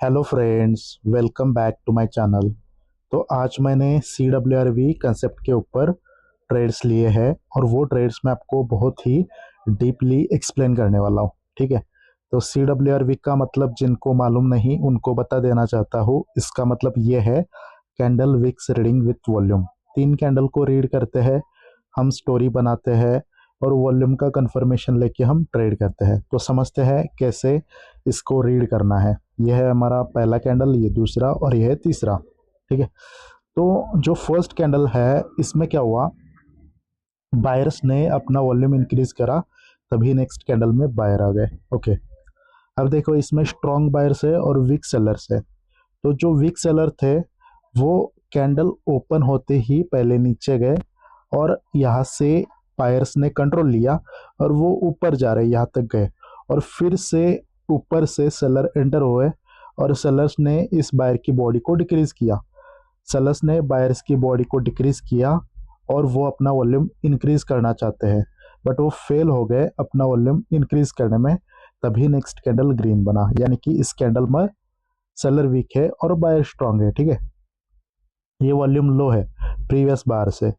Hello friends, welcome back to my channel. तो आज मैंने CWRV कंसेप्ट के ऊपर ट्रेड्स लिए हैं और वो ट्रेड्स मैं आपको बहुत ही डीपली एक्सप्लेन करने वाला हूँ। ठीक है, तो CWRV का मतलब जिनको मालूम नहीं उनको बता देना चाहता हूँ। इसका मतलब ये है candle wicks reading with volume. 3 candle को रीड करते हैं, हम स्टोरी बनाते हैं और वॉल्यूम का कंफर्मेशन लेके हम ट्रेड करते हैं। तो समझते हैं कैसे इसको रीड करना है। यह है हमारा पहला कैंडल, ये दूसरा और यह है तीसरा। ठीक है, तो जो फर्स्ट कैंडल है इसमें क्या हुआ, बायर्स ने अपना वॉल्यूम इंक्रीज करा, तभी नेक्स्ट कैंडल में बायर आ गए। ओके, अब देखो इसमें स्ट्रॉन्ग बायर्स है और वीक सेलर्स है। तो जो वीक सेलर थे वो कैंडल ओपन होते ही पहले नीचे गए और यहाँ से बायर्स ने कंट्रोल लिया और वो ऊपर जा रहे यहाँ तक गए और फिर से ऊपर से सेलर एंटर हुए और सेलर्स ने इस बायर की बॉडी को डिक्रीज किया। सेलर्स ने बायर्स की बॉडी को डिक्रीज किया और वो अपना वॉल्यूम इंक्रीज करना चाहते हैं, बट वो फेल हो गए अपना वॉल्यूम इंक्रीज करने में। तभी नेक्स्ट कैंडल ग्रीन बना, यानी कि इस कैंडल में सेलर वीक है और बायर स्ट्रांग है। ठीक है, ये वॉल्यूम लो है प्रीवियस बार से,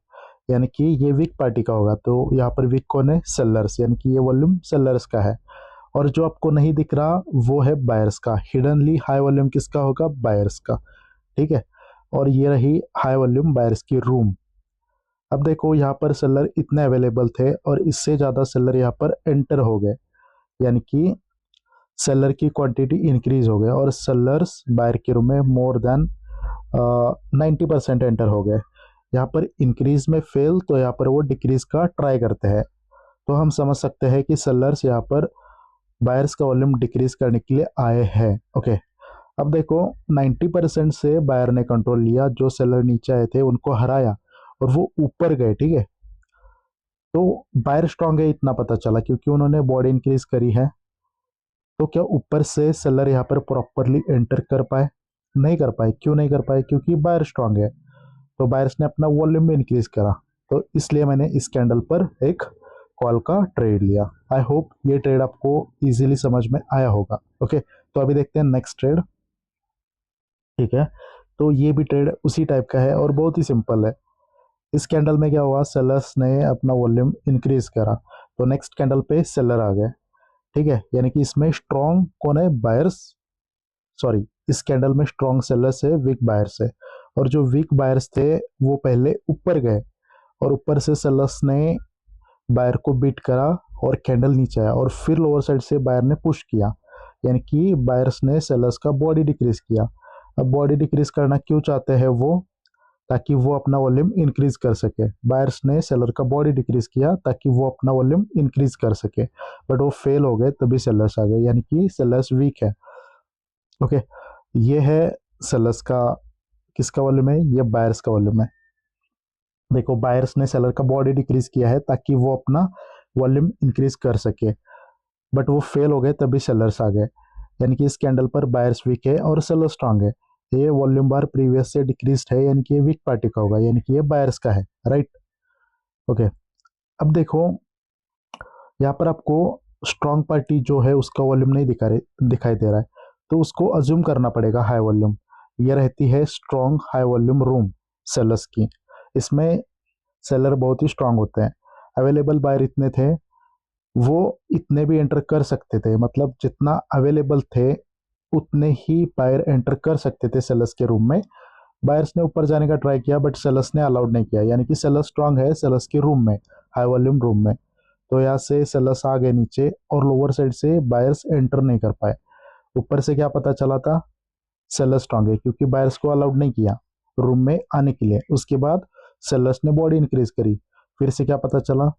यानी कि ये वीक पार्टी का होगा। तो यहाँ पर वीक कौन है? सेलर्स, यानी कि ये वॉल्यूम सेलर्स का है। और जो आपको नहीं दिख रहा वो है बायर्स का। हिडनली हाई वॉल्यूम किसका होगा? बायर्स का। ठीक है, और ये रही हाई वॉल्यूम बायर्स की रूम। अब देखो यहाँ पर सेलर इतने अवेलेबल थे और इससे ज़्यादा सेलर यहाँ पर एंटर हो गए, यानी कि सेलर की क्वांटिटी इंक्रीज हो गई और सेलर्स बायर के रूम में मोर देन 90% एंटर हो गए। यहाँ पर इंक्रीज में फेल, तो यहाँ पर वो डिक्रीज का ट्राई करते हैं। तो हम समझ सकते हैं कि सेलर्स यहाँ पर बायर्स का वॉल्यूम डिक्रीज करने के लिए आए हैं। ओके, अब देखो 90% से बायर ने कंट्रोल लिया, जो सेलर नीचे आए थे उनको हराया और वो ऊपर गए। ठीक है, तो बायर स्ट्रांग है इतना पता चला क्योंकि उन्होंने बॉडी इंक्रीज करी है। तो क्या ऊपर से सेलर यहाँ पर प्रॉपरली एंटर कर पाए? नहीं कर पाए। क्यों नहीं कर पाए? क्योंकि बायर स्ट्रांग है। तो बायर्स ने अपना वॉल्यूम भी इंक्रीज करा, तो इसलिए मैंने इस कैंडल पर एक कॉल का ट्रेड लिया। आई होप ये ट्रेड आपको इजीली समझ में आया होगा। ओके, तो अभी देखते हैं नेक्स्ट ट्रेड। ठीक है, तो ये भी ट्रेड उसी टाइप का है और बहुत ही सिंपल है। इस कैंडल में क्या हुआ, सेलर्स ने अपना वॉल्यूम इंक्रीज करा, तो नेक्स्ट कैंडल पे सेलर आ गए। ठीक है, यानी कि इसमें स्ट्रॉन्ग कौन है? बायर्स। सॉरी, इस कैंडल में स्ट्रॉन्ग सेलर्स है, वीक बायर्स है। और जो वीक बायर्स थे वो पहले ऊपर गए और ऊपर से सेलर्स ने बायर को बीट करा और कैंडल नीचे आया और फिर लोअर साइड से बायर ने पुश किया, यानी कि बायर्स ने सेलर्स का बॉडी डिक्रीज किया। अब बॉडी डिक्रीज करना क्यों चाहते हैं वो? ताकि वो अपना वॉल्यूम इंक्रीज कर सके। बायर्स ने सेलर का बॉडी डिक्रीज किया ताकि वो अपना वॉल्यूम इंक्रीज कर सके, बट वो फेल हो गए, तभी सेलर्स आ गए, यानी कि सेलर्स वीक है। ओके, ये है सेलर्स का। किसका वॉल्यूम है? ये बायर्स का वॉल्यूम है। देखो बायर्स ने सेलर का बॉडी डिक्रीज किया है ताकि वो अपना वॉल्यूम इंक्रीज कर सके, बट वो फेल हो गए, तभी सेलर्स आ गए। यानी कि इस कैंडल पर बायर्स वीक है और सेलर स्ट्रांग है। ये वॉल्यूम बार प्रीवियस से डिक्रीज है, यानी कि ये वीक पार्टी का होगा, यानी कि ये बायर्स का है। राइट। ओके, अब देखो यहाँ पर आपको स्ट्रांग पार्टी जो है उसका वॉल्यूम नहीं दिखाई दे रहा है, तो उसको अज्यूम करना पड़ेगा हाई वॉल्यूम। ये रहती है strong high volume room sellers की। इसमें सेलर बहुत ही स्ट्रांग होते हैं। अवेलेबल बायर इतने थे, वो इतने भी एंटर कर सकते थे, मतलब जितना अवेलेबल थे उतने ही बायर एंटर कर सकते थे सेलर्स के रूम में। बायर्स ने ऊपर जाने का ट्राई किया बट सेलर्स ने अलाउड नहीं किया, यानी कि सेलर स्ट्रांग है सेलर्स के रूम में, हाई वॉल्यूम रूम में। तो यहाँ से सेलर्स आ गए नीचे और लोअर साइड से बायर्स एंटर नहीं कर पाए। ऊपर से क्या पता चला था? सेलर स्ट्रांग है, क्योंकि बायर्स को अलाउड नहीं किया रूम में आने के लिए। उसके बाद सेलर्स ने बॉडी इंक्रीज करी, फिर से क्या पता चला?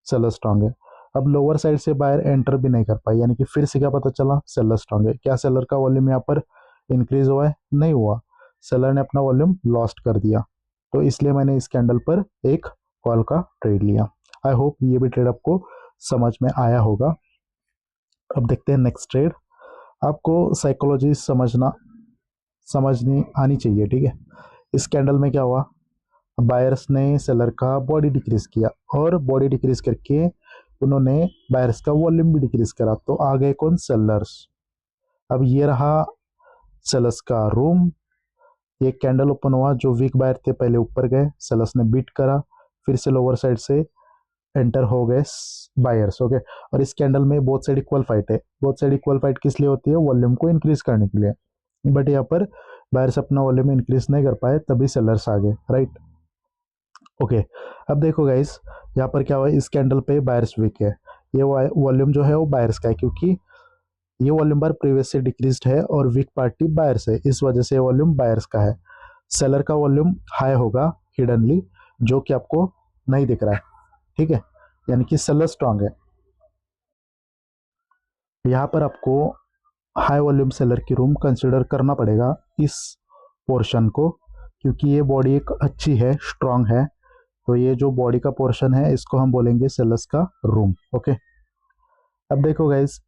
सेलर स्ट्रांग है। अब लोअर साइड से बायर एंटर भी नहीं कर पाई, यानी कि फिर से क्या पता चला? सेलर स्ट्रांग है। क्या सेलर का वॉल्यूम यहाँ पर इंक्रीज हुआ है? नहीं हुआ। सेलर ने अपना वॉल्यूम लॉस्ट कर दिया। तो इसलिए मैंने इस कैंडल पर एक कॉल का ट्रेड लिया। आई होप ये भी ट्रेड आपको समझ में आया होगा। अब देखते हैं नेक्स्ट ट्रेड। आपको साइकोलॉजी समझनी आनी चाहिए। ठीक है, इस कैंडल में क्या हुआ, बायर्स ने सेलर का बॉडी डिक्रीज किया और बॉडी डिक्रीज करके उन्होंने बायर्स का वॉल्यूम भी डिक्रीज करा, तो आ गए कौन? सेलर्स। अब ये रहा सेलर्स का रूम। ये कैंडल ओपन हुआ, जो वीक बायर थे पहले ऊपर गए, सेलर्स ने बीट करा, फिर से लोअर साइड से एंटर हो गए बायर्स। ओके, और इस कैंडल में बोथ साइड इक्वल फाइट है। बोथ साइड इक्वल फाइट किस लिए होती है? वॉल्यूम को इंक्रीज करने के लिए। बट यहाँ पर बायर्स अपना वॉल्यूम इंक्रीज नहीं कर पाए, तभी सेलर्स आ गए, राइट। ओके, अब देखो गाइस, यहाँ पर क्या हुआ, इस कैंडल पे बायर्स वीक है। ये वॉल्यूम जो है वो बायर्स का है, क्योंकि ये वॉल्यूम बार प्रीवियस से डिक्रीज्ड है और वीक पार्टी बायर्स है, इस वजह से वॉल्यूम बायर्स का है। सेलर का वॉल्यूम हाई होगा हिडनली, जो कि आपको नहीं दिख रहा है, ठीक है, यानी कि सेलर स्ट्रांग है। यहाँ पर आपको हाई वॉल्यूम सेलर की रूम कंसिडर करना पड़ेगा इस पोर्शन को, क्योंकि ये बॉडी एक अच्छी है, स्ट्रांग है। तो ये जो बॉडी का पोर्शन है, इसको हम बोलेंगे सेलर्स का रूम। ओके, अब देखो गाइस,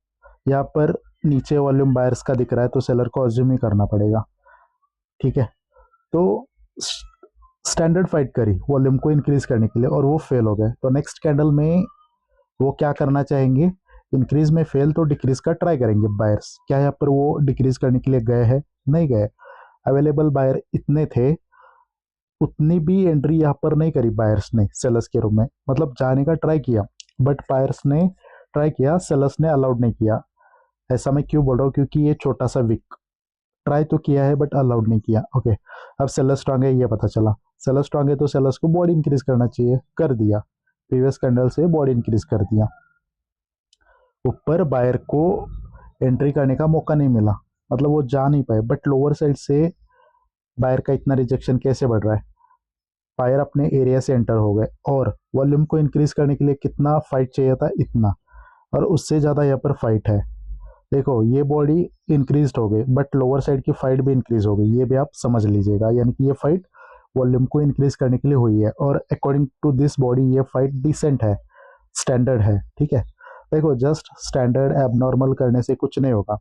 यहाँ पर नीचे वॉल्यूम बायर्स का दिख रहा है, तो सेलर को अज्यूम ही करना पड़ेगा, ठीक है। तो स्टैंडर्ड फाइट करी वॉल्यूम को इंक्रीज करने के लिए और वो फेल हो गए। तो नेक्स्ट कैंडल में वो क्या करना चाहेंगे? इंक्रीज में फेल तो डिक्रीज का ट्राई करेंगे बायर्स। क्या यहाँ पर वो डिक्रीज करने के लिए गए हैं? नहीं गए। अवेलेबल बायर इतने थे, उतनी भी एंट्री यहाँ पर नहीं करी बायर्स ने सेलर्स के रूम में, मतलब जाने का ट्राई किया, बट बायर्स ने ट्राई किया, सेलर्स ने अलाउड नहीं किया। ऐसा मैं क्यों बोल रहा हूँ? क्योंकि ये छोटा सा वीक, ट्राई तो किया है बट अलाउड नहीं किया। ओके, अब सेलर स्ट्रांग है, ये पता चला। सेलर स्ट्रांग है तो सेलर्स को बॉडी इंक्रीज करना चाहिए, कर दिया। प्रीवियस कैंडल से बॉडी इंक्रीज कर दिया। ऊपर बायर को एंट्री करने का मौका नहीं मिला, मतलब वो जा नहीं पाए। बट लोअर साइड से बायर का इतना रिजेक्शन कैसे बढ़ रहा है? बायर अपने एरिया से एंटर हो गए, और वॉल्यूम को इंक्रीज करने के लिए कितना फाइट चाहिए था? इतना, और उससे ज़्यादा यहाँ पर फाइट है। देखो, ये बॉडी इंक्रीज हो गई, बट लोअर साइड की फाइट भी इंक्रीज हो गई, ये भी आप समझ लीजिएगा। यानी कि ये फाइट वॉल्यूम को इंक्रीज करने के लिए हुई है, और अकॉर्डिंग टू दिस बॉडी ये फाइट डिसेंट है, स्टैंडर्ड है, ठीक है। देखो, जस्ट स्टैंडर्ड एबनॉर्मल करने से कुछ नहीं होगा,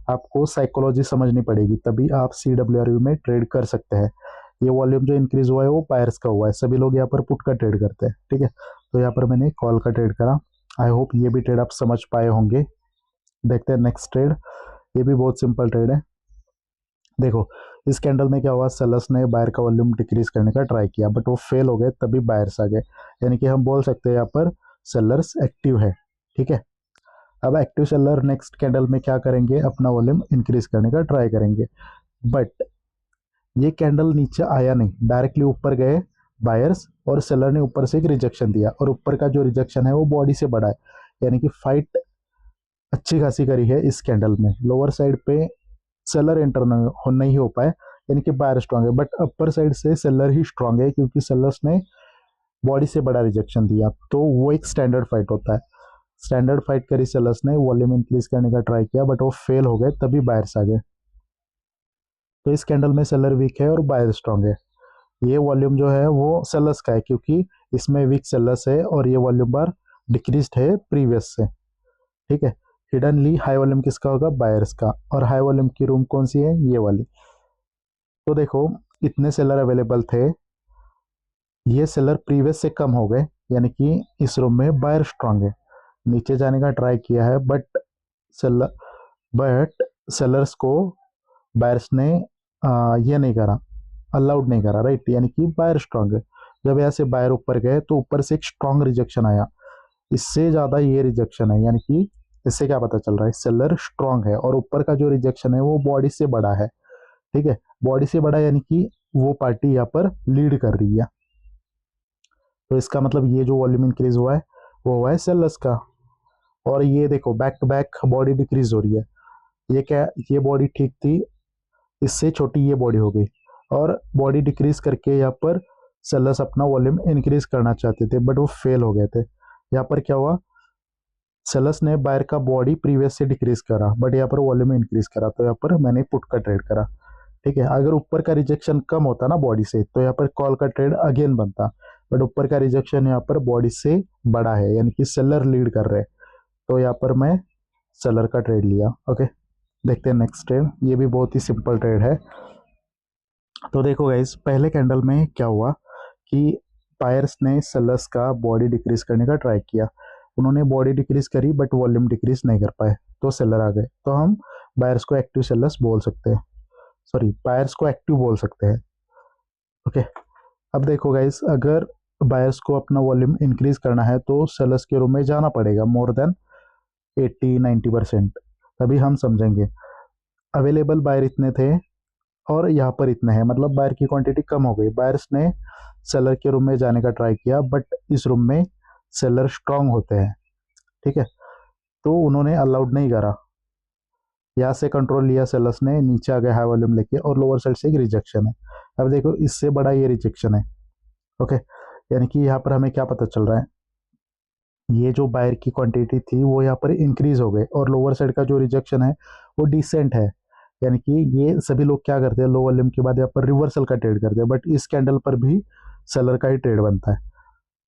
आपको साइकोलॉजी समझनी पड़ेगी, तभी आप CWRV में ट्रेड कर सकते हैं। ये वॉल्यूम जो इंक्रीज हुआ है वो बायर्स का हुआ है, सभी लोग यहाँ पर पुट का ट्रेड करते हैं, ठीक है। तो यहाँ पर मैंने कॉल का ट्रेड करा। आई होप ये भी ट्रेड आप समझ पाए होंगे। देखते हैं नेक्स्ट ट्रेड। ये भी बहुत सिंपल ट्रेड है। देखो, इस कैंडल में क्या हुआ, सेलर्स ने बायर का वॉल्यूम डिक्रीज करने का ट्राई किया, बट वो फेल हो गए, तभी बायर्स आ गए। यानी कि हम बोल सकते हैं यहाँ पर सेलर्स एक्टिव है, ठीक है। अब एक्टिव सेलर नेक्स्ट कैंडल में क्या करेंगे? अपना वॉल्यूम इंक्रीज करने का ट्राई करेंगे, बट ये कैंडल नीचे आया नहीं, डायरेक्टली ऊपर गए बायर्स, और सेलर ने ऊपर से एक रिजेक्शन दिया, और ऊपर का जो रिजेक्शन है वो बॉडी से बड़ा है। यानी कि फाइट अच्छी खासी करी है इस कैंडल में। लोअर साइड पे सेलर एंटर नहीं हो पाए, यानी कि बायर स्ट्रांग है, बट अपर साइड से सेलर ही स्ट्रांग है, क्योंकि सेलर्स ने बॉडी से बड़ा रिजेक्शन दिया। तो वो एक स्टैंडर्ड फाइट होता है। स्टैंडर्ड फाइट करी सेलर्स ने, वॉल्यूम इंक्रीज करने का ट्राई किया, बट वो फेल हो गए, तभी बायर्स आ गए। तो इस कैंडल में सेलर वीक है और बायर स्ट्रांग है। ये वॉल्यूम जो है वो सेलर्स का है, क्योंकि इसमें वीक सेलर्स है, और ये वॉल्यूम बार डिक्रीज्ड है प्रीवियस से, ठीक है। हिडनली हाई वॉल्यूम किसका होगा? बायर्स का। और हाई वॉल्यूम की रूम कौन सी है? ये वाली। तो देखो, इतने सेलर अवेलेबल थे, ये सेलर प्रीवियस से कम हो गए, यानी कि इस रूम में बायर स्ट्रांग है। नीचे जाने का ट्राई किया है, सेलर बट सेलर्स को बायर्स ने ये नहीं करा, अलाउड नहीं करा, राइट। यानी कि बायर स्ट्रांग है। जब यहाँ से बायर ऊपर गए, तो ऊपर से एक स्ट्रांग रिजेक्शन आया, इससे ज़्यादा ये रिजेक्शन है। यानी कि इससे क्या पता चल रहा है? सेलर स्ट्रांग है, और ऊपर का जो रिजेक्शन है वो बॉडी से बड़ा है, ठीक है। बॉडी से बड़ा, यानी कि वो पार्टी यहाँ पर लीड कर रही है। तो इसका मतलब ये जो वॉल्यूम इंक्रीज हुआ है वो हुआ है सेलर्स का। और ये देखो, back to back body decrease हो रही है। ये क्या? ये बॉडी ठीक थी, इससे छोटी ये बॉडी हो गई, और बॉडी डिक्रीज करके यहाँ पर सेलर्स अपना वॉल्यूम इंक्रीज करना चाहते थे, बट वो फेल हो गए थे। यहाँ पर क्या हुआ? सेलर्स ने बायर का बॉडी प्रीवियस से डिक्रीज करा, बट यहाँ पर वॉल्यूम इंक्रीज करा, तो यहाँ पर मैंने पुट का ट्रेड करा, ठीक है। अगर ऊपर का रिजेक्शन कम होता ना बॉडी से, तो यहाँ पर कॉल का ट्रेड अगेन बनता, बट ऊपर का रिजेक्शन यहाँ पर बॉडी से बड़ा है, यानी कि सेलर लीड कर रहे हैं, तो यहाँ पर मैं सेलर का ट्रेड लिया। ओके, देखते हैं नेक्स्ट ट्रेड। ये भी बहुत ही सिंपल ट्रेड है। तो देखो गाइस, पहले कैंडल में क्या हुआ कि बायर्स ने सेलर्स का बॉडी डिक्रीज करने का ट्राई किया, उन्होंने बॉडी डिक्रीज करी, बट वॉल्यूम डिक्रीज नहीं कर पाए, तो सेलर आ गए। तो हम बायर्स को एक्टिव सेलर्स बोल सकते हैं। सॉरी बायर्स को एक्टिव बोल सकते हैं। ओके, अब देखो गाइस, अगर बायर्स को अपना वॉल्यूम इंक्रीज करना है तो सेलर्स के रूम में जाना पड़ेगा मोर देन 80-90%, तभी हम समझेंगे। अवेलेबल बायर इतने थे और यहाँ पर इतने हैं, मतलब बायर की क्वांटिटी कम हो गई। बायर्स ने सेलर के रूम में जाने का ट्राई किया, बट इस रूम में सेलर स्ट्रांग होते हैं, ठीक है, तो उन्होंने अलाउड नहीं करा। यहाँ से कंट्रोल लिया सेलर्स ने, नीचे आ गए हाई वॉल्यूम लेके, और लोअर साइड से एक रिजेक्शन है। अब देखो इससे बड़ा ये रिजेक्शन है। ओके, यानी कि यहाँ पर हमें क्या पता चल रहा है, ये जो बायर की क्वांटिटी थी वो यहाँ पर इंक्रीज हो गई, और लोअर साइड का जो रिजेक्शन है वो डिसेंट है। यानी कि ये सभी लोग क्या करते हैं, लो वॉल्यूम के बाद यहाँ पर रिवर्सल का ट्रेड करते हैं, बट इस कैंडल पर भी सेलर का ही ट्रेड बनता है।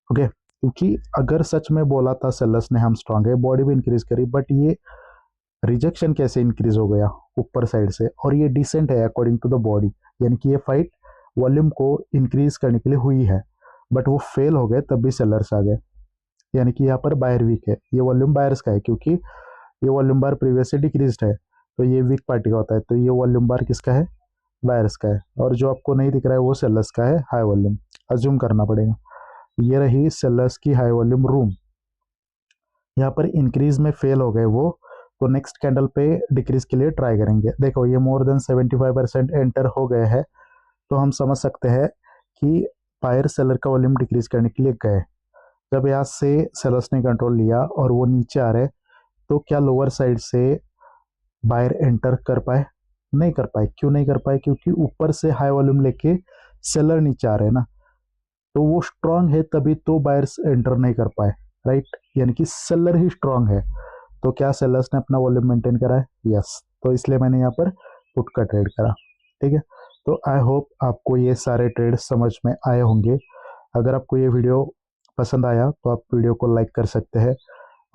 ओके, क्योंकि अगर सच में बोला था सेलर्स ने हम स्ट्रांग है, बॉडी भी इंक्रीज करी, बट ये रिजेक्शन कैसे इंक्रीज हो गया ऊपर साइड से, और ये डिसेंट है अकॉर्डिंग टू द बॉडी। यानी कि ये फाइट वॉल्यूम को इंक्रीज करने के लिए हुई है, बट वो फेल हो गए, तब भी सेलर्स आ गए। यानी कि यहाँ पर बायर वीक है, ये वॉल्यूम बायर्स का है, क्योंकि ये वॉल्यूम बार प्रीवियस से डिक्रीज है, तो ये वीक पार्टी का होता है, तो ये वॉल्यूम बार किसका है, बायर्स का है। और जो आपको नहीं दिख रहा है वो सेलर्स का है, हाई वॉल्यूम अज्यूम करना पड़ेगा। ये रही सेलर्स की हाई वॉल्यूम रूम। यहाँ पर इंक्रीज में फेल हो गए वो, तो नेक्स्ट कैंडल पे डिक्रीज के लिए ट्राई करेंगे। देखो ये मोर देन 75% एंटर हो गए हैं, तो हम समझ सकते हैं कि बायर सेलर का वॉल्यूम डिक्रीज करने के लिए गए। जब यहाँ से सेलर्स ने कंट्रोल लिया और वो नीचे आ रहे, तो क्या लोअर साइड से बायर एंटर कर पाए, नहीं कर पाए। क्यों नहीं कर पाए, क्योंकि ऊपर से हाई वॉल्यूम लेके सेलर नीचे आ रहे हैं ना, तो वो स्ट्रांग है, तभी तो बायर्स एंटर नहीं कर पाए, राइट। यानी कि सेलर ही स्ट्रांग है, तो क्या सेलर्स ने अपना वॉल्यूम मेंटेन करा है, यस, तो इसलिए मैंने यहाँ पर पुट का ट्रेड करा, ठीक है। तो आई होप आपको ये सारे ट्रेड समझ में आए होंगे। अगर आपको ये वीडियो पसंद आया तो आप वीडियो को लाइक कर सकते हैं,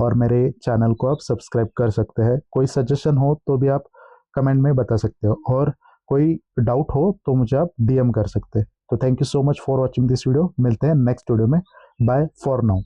और मेरे चैनल को आप सब्सक्राइब कर सकते हैं। कोई सजेशन हो तो भी आप कमेंट में बता सकते हो, और कोई डाउट हो तो मुझे आप डीएम कर सकते हैं। तो thank you so much for watching this video, मिलते हैं नेक्स्ट वीडियो में, बाय फॉर नाउ।